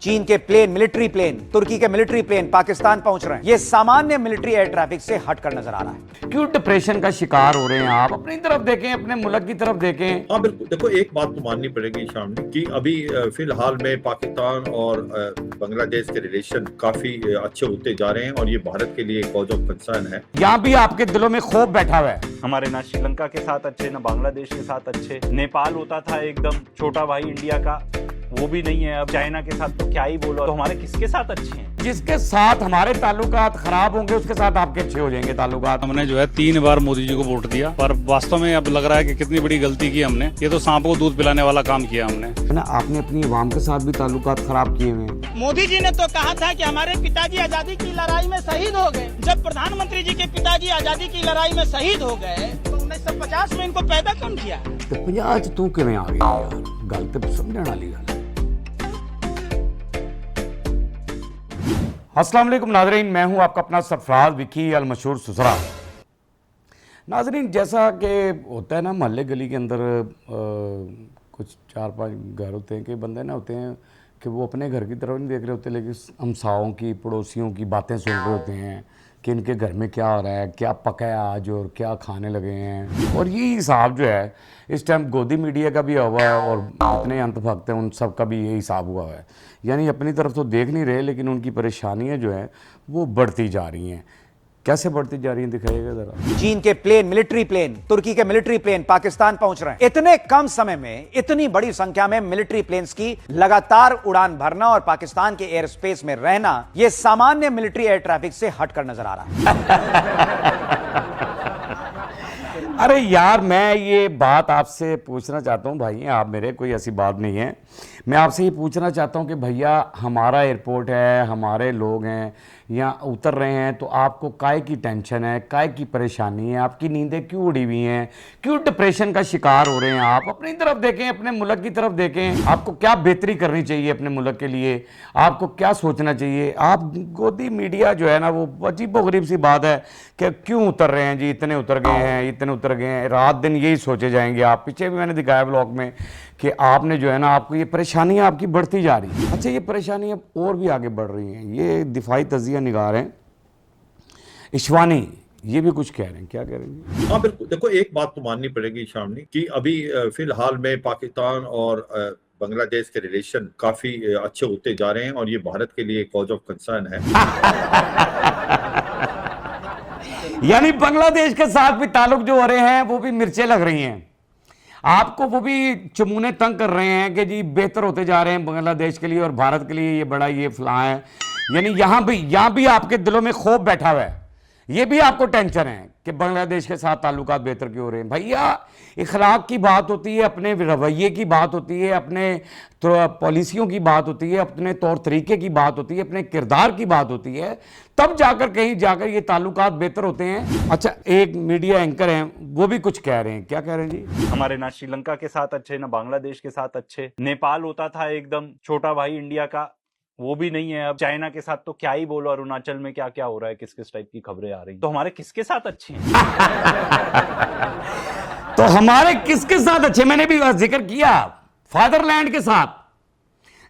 चीन के plane, military plane, तुर्की के मिलिट्री प्लेन पाकिस्तान पहुंच रहे हैं। ये सामान्य मिलिट्री एयर ट्रैफिक से हटकर नजर आ रहा है। क्यों डिप्रेशन का शिकार हो रहे हैं आप? अपनी तरफ देखें, अपने मुल्क की तरफ देखें। हाँ बिल्कुल, देखो एक बात तो माननी पड़ेगी शामनी कि अभी फिलहाल में पाकिस्तान और बांग्लादेश के रिलेशन काफी अच्छे होते जा रहे हैं और ये भारत के लिए कॉज ऑफ कंसर्न है। यहाँ भी आपके दिलों में खौफ बैठा हुआ है। हमारे ना श्रीलंका के साथ अच्छे, ना बांग्लादेश के साथ अच्छे। नेपाल होता था एकदम छोटा भाई इंडिया का, वो भी नहीं है अब। चाइना के साथ तो क्या ही बोलो, तो हमारे किसके साथ अच्छे हैं? जिसके साथ हमारे ताल्लुकात खराब होंगे उसके साथ आपके अच्छे हो जाएंगे ताल्लुकात। हमने जो है 3 बार मोदी जी को वोट दिया, पर वास्तव में अब लग रहा है कि कितनी बड़ी गलती की हमने। ये तो सांप को दूध पिलाने वाला काम किया हमने। ना आपने अपनी अवाम के साथ भी ताल्लुकात खराब किए हुए हैं। मोदी जी ने तो कहा था कि हमारे पिताजी आजादी की लड़ाई में शहीद हो गए। जब प्रधानमंत्री जी के पिताजी आजादी की लड़ाई में शहीद हो गए तो 1950 में इनको पैदा कौन किया? तो 50 तू किवें आ गया यार? गल तो समझने वाली गल। अस्सलाम वालेकुम नाज़रीन, मैं हूं आपका अपना सरफराज विकी अल मशहूर सुसरा। नाज़रीन, जैसा कि होता है ना मोहल्ले गली के अंदर कुछ 4-5 घर होते हैं कि बंदे ना होते हैं कि वो अपने घर की तरफ नहीं देख रहे होते, लेकिन हमसाओं की, पड़ोसियों की बातें सुन रहे होते हैं कि इनके घर में क्या हो रहा है, क्या पका है आज और क्या खाने लगे हैं। और ये हिसाब जो है इस टाइम गोदी मीडिया का भी हुआ है और इतने अंत भक्त हैं उन सब का भी ये हिसाब हुआ है। यानी अपनी तरफ तो देख नहीं रहे, लेकिन उनकी परेशानियां जो है वो बढ़ती जा रही हैं। कैसे बढ़ती जा रही हैं दिखाइएगा जरा। चीन के प्लेन, मिलिट्री प्लेन, तुर्की के मिलिट्री प्लेन पाकिस्तान पहुंच रहे हैं। इतने कम समय में इतनी बड़ी संख्या में मिलिट्री प्लेन्स की लगातार उड़ान भरना और पाकिस्तान के एयर स्पेस में रहना, यह सामान्य मिलिट्री एयर ट्रैफिक से हटकर नजर आ रहा है। अरे यार, मैं ये बात आपसे पूछना चाहता हूँ भाई, आप मेरे, कोई ऐसी बात नहीं है। मैं आपसे ये पूछना चाहता हूँ कि भैया हमारा एयरपोर्ट है, हमारे लोग हैं, यहाँ उतर रहे हैं, तो आपको काय की टेंशन है, काय की परेशानी है, आपकी नींदें क्यों उड़ी हुई हैं, क्यों डिप्रेशन का शिकार हो रहे हैं आप? अपनी तरफ देखें, अपने मुल्क की तरफ देखें। आपको क्या बेहतरी करनी चाहिए अपने मुल्क के लिए, आपको क्या सोचना चाहिए? आप गोदी मीडिया जो है ना, वो अजीबोगरीब सी बात है कि क्यों उतर रहे हैं जी, इतने उतर गए हैं, इतने उतर गए हैं, रात दिन यही सोचे जाएंगे आप। पीछे भी मैंने दिखाया ब्लॉग में कि आपने जो है ना, आपको ये परेशानियां आपकी बढ़ती जा रही हैं। अच्छा, ये परेशानियां और भी आगे बढ़ रही हैं। ये दिफाई तजिया निगार हैं इशवानी, ये भी कुछ कह रहे हैं। क्या कह रहे हैं? हाँ बिल्कुल, देखो एक बात तो माननी पड़ेगी शामनी कि अभी फिलहाल में पाकिस्तान और बांग्लादेश के रिलेशन काफी अच्छे होते जा रहे हैं और ये भारत के लिए कॉज ऑफ कंसर्न है। यानी बांग्लादेश के साथ भी ताल्लुक जो हो रहे हैं वो भी मिर्चें लग रही हैं आपको, वो भी चमुने तंग कर रहे हैं कि जी बेहतर होते जा रहे हैं बांग्लादेश के लिए और भारत के लिए ये बड़ा ये फलां है। यानी यहाँ भी आपके दिलों में खौफ बैठा हुआ है, ये भी आपको टेंशन है कि बांग्लादेश के साथ ताल्लुकात बेहतर क्यों हो रहे हैं। भैया इखलाक की बात होती है, अपने रवैये की बात होती है, अपने पॉलिसियों की बात होती है, अपने तौर तरीके की बात होती है, अपने किरदार की बात होती है, तब जाकर कहीं जाकर ये ताल्लुकात बेहतर होते हैं। अच्छा, एक मीडिया एंकर हैं, वो भी कुछ कह रहे हैं। क्या कह रहे हैं जी? हमारे ना श्रीलंका के साथ अच्छे, ना बांग्लादेश के साथ अच्छे। नेपाल होता था एकदम छोटा भाई इंडिया का, वो भी नहीं है अब। चाइना के साथ तो क्या ही बोलो, अरुणाचल में क्या क्या हो रहा है, किस किस टाइप की खबरें आ रही, तो हमारे किसके साथ अच्छे हैं? तो हमारे किसके साथ अच्छे? मैंने भी जिक्र किया फादरलैंड के साथ,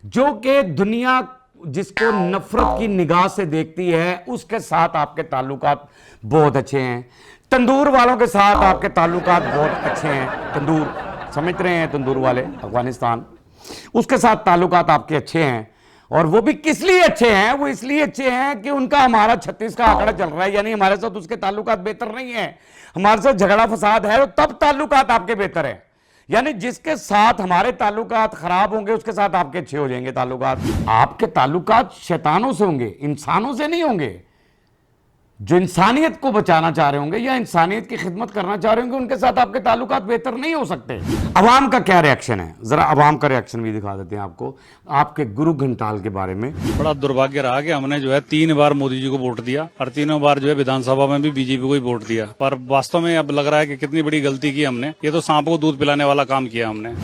जो कि दुनिया जिसको नफरत की निगाह से देखती है उसके साथ आपके ताल्लुकात बहुत अच्छे हैं। तंदूर वालों के साथ आपके ताल्लुकात बहुत अच्छे हैं। तंदूर समझ रहे हैं, तंदूर वाले अफगानिस्तान, उसके साथ ताल्लुकात आपके अच्छे हैं। और वो भी किस लिए अच्छे हैं? वो इसलिए अच्छे हैं कि उनका हमारा 36 का आंकड़ा चल रहा है, यानी हमारे साथ उसके ताल्लुकात बेहतर नहीं है, हमारे साथ झगड़ा फसाद है, तब ताल्लुकात आपके बेहतर है। यानी जिसके साथ हमारे ताल्लुकात खराब होंगे उसके साथ आपके अच्छे हो जाएंगे ताल्लुकात। आपके ताल्लुकात शैतानों से होंगे, इंसानों से नहीं होंगे। जो इंसानियत को बचाना चाह रहे होंगे या इंसानियत की खिदमत करना चाह रहे होंगे, उनके साथ आपके ताल्लुकात बेहतर नहीं हो सकते। अवाम का क्या रिएक्शन है, जरा अवाम का रिएक्शन भी दिखा देते हैं आपको, आपके गुरु घंटाल के बारे में। बड़ा दुर्भाग्य रहा कि हमने जो है 3 बार मोदी जी को वोट दिया और तीनों बार जो है विधानसभा में भी बीजेपी को ही वोट दिया, पर वास्तव में अब लग रहा है कि कितनी बड़ी गलती की हमने। ये तो सांप को दूध पिलाने वाला काम किया हमने।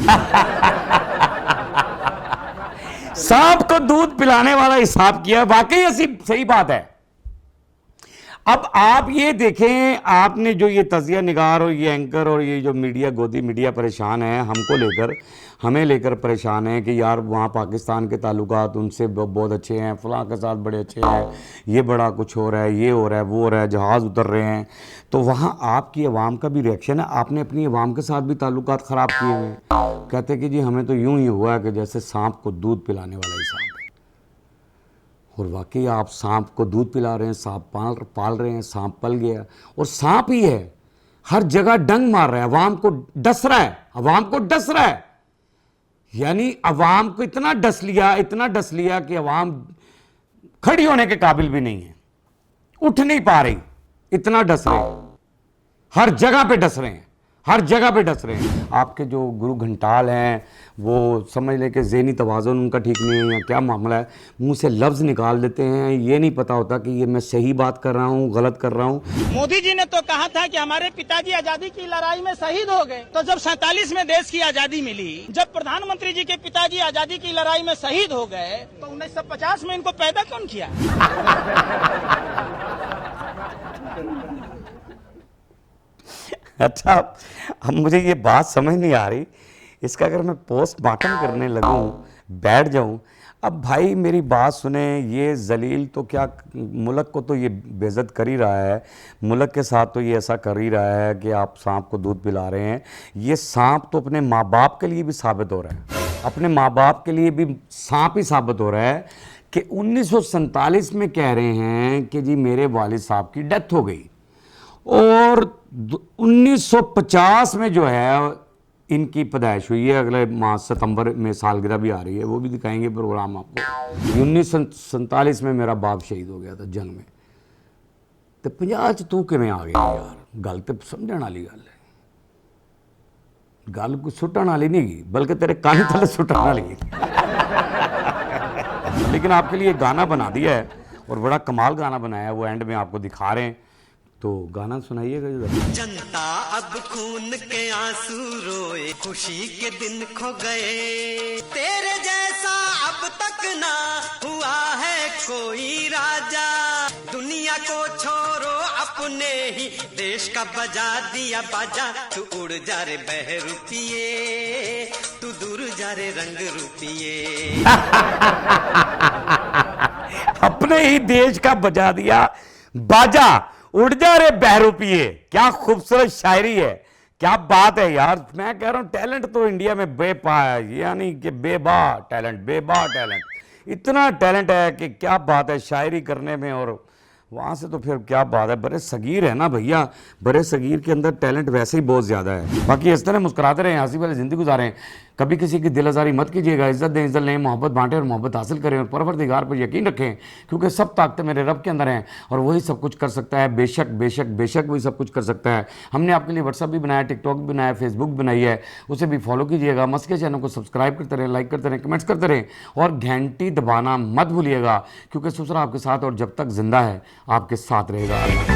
सांप को दूध पिलाने वाला हिसाब किया, वाकई ऐसी सही बात है। अब आप ये देखें, आपने जो ये तजिया निगार और ये एंकर और ये जो मीडिया, गोदी मीडिया परेशान है हमको लेकर, हमें लेकर परेशान है कि यार वहाँ पाकिस्तान के ताल्लुकात उनसे बहुत अच्छे हैं, फलां के साथ बड़े अच्छे हैं, ये बड़ा कुछ हो रहा है, ये हो रहा है, वो हो रहा है, जहाज़ उतर रहे हैं। तो वहाँ आपकी आवाम का भी रिएक्शन है, आपने अपनी आवाम के साथ भी ताल्लुकात ख़राब किए हुए हैं। कहते कि जी हमें तो यूं ही हुआ कि जैसे सांप को दूध पिलाने वाला ही सांप है। और वाकई आप सांप को दूध पिला रहे हैं, सांप पाल रहे हैं, सांप पल गया और सांप ही है, हर जगह डंग मार रहा है, अवाम को डस रहा है, अवाम को डस रहा है। यानी अवाम को इतना डस लिया कि अवाम खड़ी होने के काबिल भी नहीं है, उठ नहीं पा रही, इतना डस रहे हैं, हर जगह पे डस रहे हैं, हर जगह पे डस रहे हैं। आपके जो गुरु घंटाल हैं वो समझ लें कि ज़हनी तवाज़ुन उनका ठीक नहीं है या क्या मामला है, मुंह से लफ्ज़ निकाल देते हैं, ये नहीं पता होता कि ये मैं सही बात कर रहा हूँ, गलत कर रहा हूँ। मोदी जी ने तो कहा था कि हमारे पिताजी आजादी की लड़ाई में शहीद हो गए, तो जब 47 में देश की आजादी मिली, जब प्रधानमंत्री जी के पिताजी आजादी की लड़ाई में शहीद हो गए, तो 1950 में इनको पैदा कौन किया? अच्छा, अब मुझे ये बात समझ नहीं आ रही, इसका अगर मैं पोस्टमार्टम करने लगूं, बैठ जाऊं, अब भाई मेरी बात सुने, ये जलील तो क्या मुल्क को तो ये बेइज्जत कर ही रहा है, मुल्क के साथ तो ये ऐसा कर ही रहा है कि आप सांप को दूध पिला रहे हैं। ये सांप तो अपने माँ बाप के लिए भी साबित हो रहा है, अपने माँ बाप के लिए भी सांप ही साबित हो रहा है कि 1947 में कह रहे हैं कि जी मेरे वालिद साहब की डेथ हो गई और 1950 में जो है इनकी पैदाइश हुई है। अगले माह सितंबर में सालगिरह भी आ रही है, वो भी दिखाएंगे प्रोग्राम आपको। 1947 में मेरा बाप शहीद हो गया था जंग में, तो 50 च तू किवें आ गया यार? गल तो समझण वाली गल है, गल कोई सुटण वाली नहीं गई, बल्कि तेरे कान थले सुटण वाली है। लेकिन आपके लिए गाना बना दिया है और बड़ा कमाल गाना बनाया है, वो एंड में आपको दिखा रहे हैं, तो गाना सुनाइएगा जरा। जनता अब खून के आंसू रोए, खुशी के दिन खो गए, तेरे जैसा अब तक ना हुआ है कोई राजा, दुनिया को छोड़ो अपने ही देश का बजा दिया बाजा, तू उड़ जा रे बहरूपिये, तू दूर जा रे रंग रूपिये। अपने ही देश का बजा दिया बाजा, उड़ जा रे बहरूपिये। क्या खूबसूरत शायरी है, क्या बात है यार। मैं कह रहा हूं टैलेंट तो इंडिया में बेपा है, यानी कि बेबा टैलेंट, इतना टैलेंट है कि क्या बात है शायरी करने में, और वहाँ से तो फिर क्या बात है। बड़े सगीर है ना भैया, बड़े सगीर के अंदर टैलेंट वैसे ही बहुत ज़्यादा है। बाकी इस तरह मुस्कुराते रहें, हंसी वाली ज़िंदगी गुजारें, कभी किसी की दिल आज़ारी मत कीजिएगा, इज्जत दें, इज्जत लें, मोहब्बत बांटें और मोहब्बत हासिल करें, और परवरदिगार पर यकीन रखें, क्योंकि सब ताकतें मेरे रब के अंदर हैं और वही सब कुछ कर सकता है। बेशक बेशक बेशक वही सब कुछ कर सकता है। हमने आपके लिए व्हाट्सअप भी बनाया, टिकटॉक भी बनाया, फेसबुक भी बनाई है, उसे भी फॉलो कीजिएगा। मस्त के चैनल को सब्सक्राइब करते रहें, लाइक करते रहें, कमेंट्स करते रहें और घंटी दबाना मत भूलिएगा, क्योंकि ससुर आपके साथ और जब तक जिंदा है आपके साथ रहेगा।